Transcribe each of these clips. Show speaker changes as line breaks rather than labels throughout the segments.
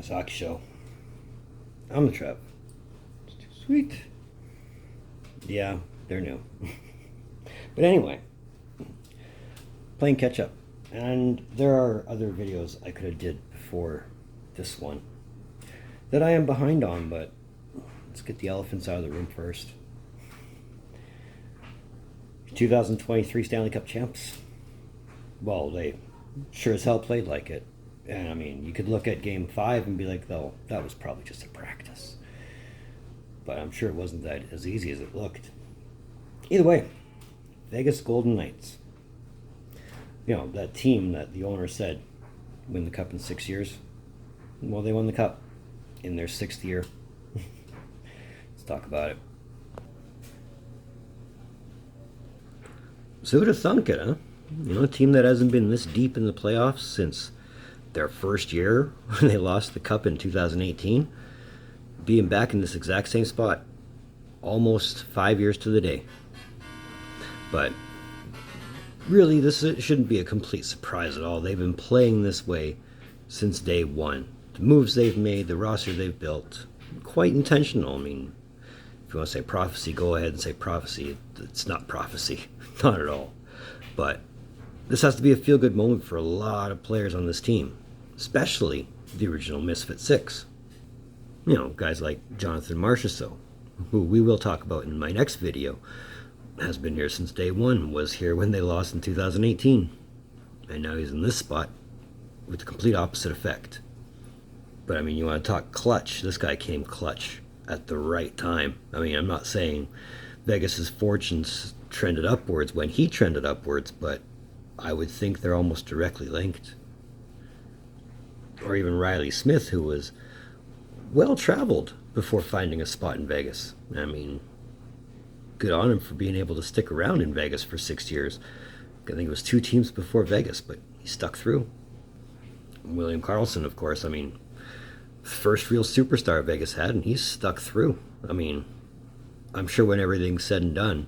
This hockey show. I'm the Trev. It's too sweet. Yeah, they're new. But anyway, playing catch up. And there are other videos I could have did before this one that I am behind on, but let's get the elephants out of the room first. 2023 Stanley Cup champs. Well, they sure as hell played like it. And I mean, you could look at game 5 and be like, oh, that was probably just a practice. But I'm sure it wasn't that as easy as it looked. Either way, Vegas Golden Knights. You know, that team that the owner said win the cup in 6 years. Well, they won the cup in their 6th year. Let's talk about it. So who'd have thunk it, huh? You know, a team that hasn't been this deep in the playoffs since their first year when they lost the cup in 2018, being back in this exact same spot almost 5 years to the day. But really, this shouldn't be a complete surprise at all. They've been playing this way since day one. The moves they've made, the roster they've built, quite intentional. I mean, if you want to say prophecy, go ahead and say prophecy. It's not prophecy, not at all. But this has to be a feel-good moment for a lot of players on this team, especially the original Misfit Six. You know, guys like Jonathan Marchessault, who we will talk about in my next video, has been here since day one, was here when they lost in 2018. And now he's in this spot with the complete opposite effect. But I mean, you want to talk clutch. This guy came clutch at the right time. I mean, I'm not saying Vegas's fortunes trended upwards when he trended upwards, but I would think they're almost directly linked. Or even Riley Smith, who was well-traveled before finding a spot in Vegas. I mean, good on him for being able to stick around in Vegas for 6 years. I think it was 2 teams before Vegas, but he stuck through. William Karlsson, of course, I mean, first real superstar Vegas had, and he's stuck through. I mean, I'm sure when everything's said and done,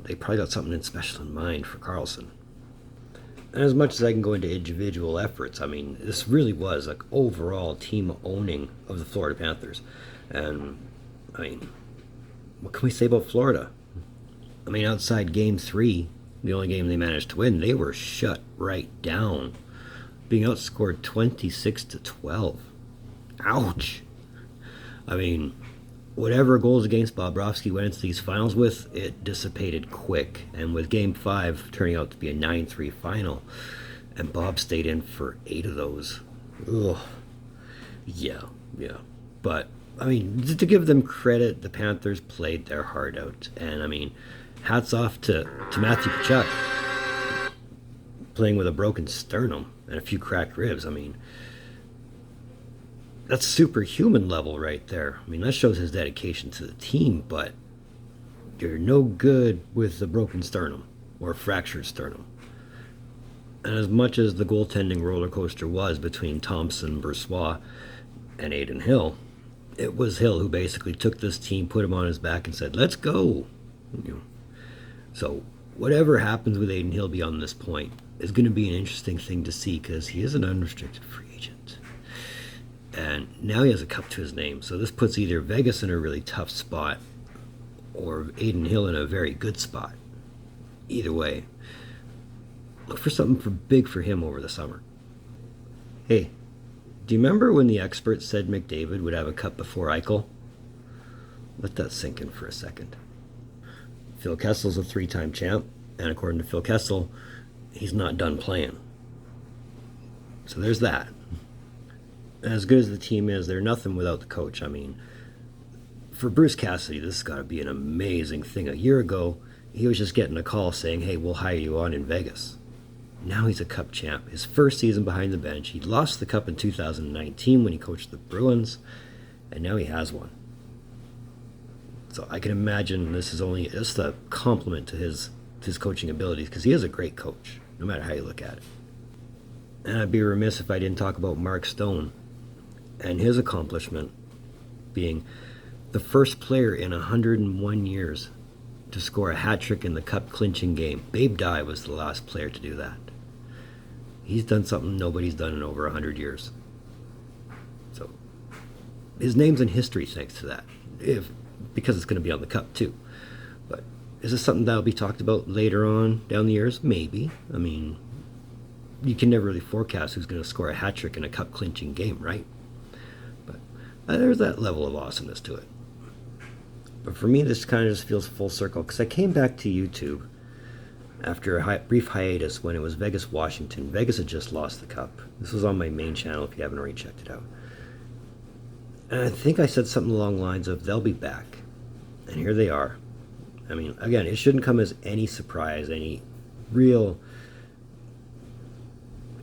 they probably got something special in mind for Karlsson. And as much as I can go into individual efforts, I mean, this really was like overall team owning of the Florida Panthers. And I mean, what can we say about Florida? I mean, outside game 3, the only game they managed to win, they were shut right down, being outscored 26-12. Ouch. I mean, whatever goals against Bobrovsky went into these finals with, it dissipated quick. And with game 5 turning out to be a 9-3 final, and Bob stayed in for 8 of those. Ugh. Yeah. But I mean, to give them credit, the Panthers played their heart out. And I mean, hats off to Matthew Tkachuk, playing with a broken sternum and a few cracked ribs. I mean, that's superhuman level right there. I mean, that shows his dedication to the team, but you're no good with the broken sternum or fractured sternum. And as much as the goaltending roller coaster was between Thompson, Brossoit, and Adin Hill, it was Hill who basically took this team, put him on his back, and said, let's go. You know. So whatever happens with Adin Hill beyond this point is going to be an interesting thing to see, because he is an unrestricted free agent. And now he has a cup to his name. So this puts either Vegas in a really tough spot or Adin Hill in a very good spot. Either way, look for something big for him over the summer. Hey, do you remember when the experts said McDavid would have a cup before Eichel? Let that sink in for a second. Phil Kessel's a 3-time champ, and according to Phil Kessel, he's not done playing. So there's that. And as good as the team is, they're nothing without the coach. I mean, for Bruce Cassidy, this has got to be an amazing thing. A year ago, he was just getting a call saying, hey, we'll hire you on in Vegas. Now he's a cup champ. His first season behind the bench. He lost the cup in 2019 when he coached the Bruins, and now he has one. So I can imagine this is only just a compliment to his coaching abilities, because he is a great coach, no matter how you look at it. And I'd be remiss if I didn't talk about Mark Stone and his accomplishment being the first player in 101 years to score a hat trick in the cup clinching game. Babe Dye was the last player to do that. He's done something nobody's done in over 100 years. his name's in history thanks to that. Because it's going to be on the cup too. But is this something that'll be talked about later on down the years? Maybe. I mean, you can never really forecast who's going to score a hat trick in a cup clinching game, right? But there's that level of awesomeness to it. But for me, this kind of just feels full circle because I came back to YouTube after a brief hiatus when it was Vegas, Washington. Vegas had just lost the cup. This was on my main channel if you haven't already checked it out. And I think I said something along the lines of they'll be back. And here they are. I mean, again, it shouldn't come as any surprise, any real...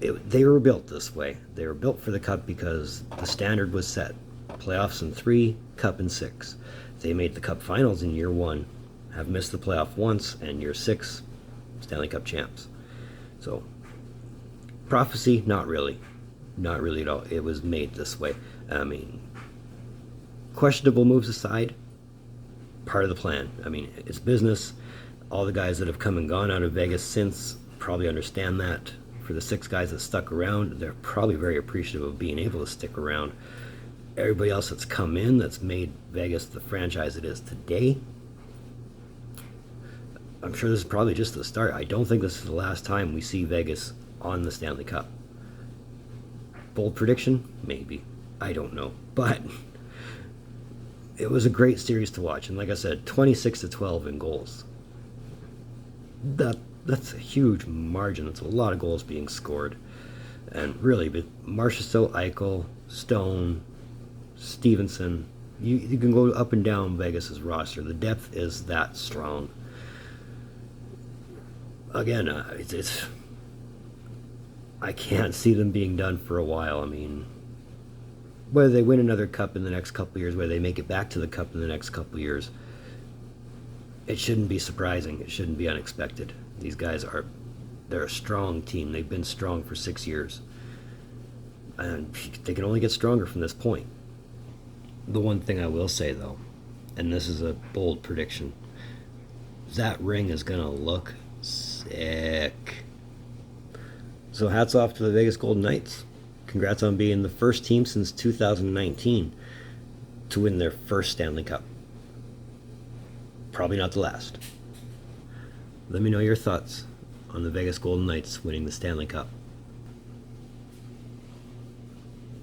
They were built this way. They were built for the cup because the standard was set. Playoffs in 3, cup in 6. They made the cup finals in year 1, have missed the playoff once, and year 6, Stanley Cup champs. So, prophecy, not really. Not really at all. It was made this way. I mean, questionable moves aside, part of the plan. I mean, it's business. All the guys that have come and gone out of Vegas since probably understand that. For the 6 guys that stuck around, they're probably very appreciative of being able to stick around. Everybody else that's come in, that's made Vegas the franchise it is today, I'm sure this is probably just the start. I don't think this is the last time we see Vegas on the Stanley Cup. Bold prediction? Maybe. I don't know. But it was a great series to watch. And like I said, 26-12 in goals. That's a huge margin. That's a lot of goals being scored. And really, but Marchessault, Eichel, Stone, Stevenson, you can go up and down Vegas's roster. The depth is that strong. Again, I can't see them being done for a while. I mean, whether they win another cup in the next couple of years, whether they make it back to the cup in the next couple of years, it shouldn't be surprising. It shouldn't be unexpected. These guys they're a strong team. They've been strong for 6 years. And they can only get stronger from this point. The one thing I will say, though, and this is a bold prediction, that ring is going to look sick. So hats off to the Vegas Golden Knights. Congrats on being the first team since 2019 to win their first Stanley Cup. Probably not the last. Let me know your thoughts on the Vegas Golden Knights winning the Stanley Cup.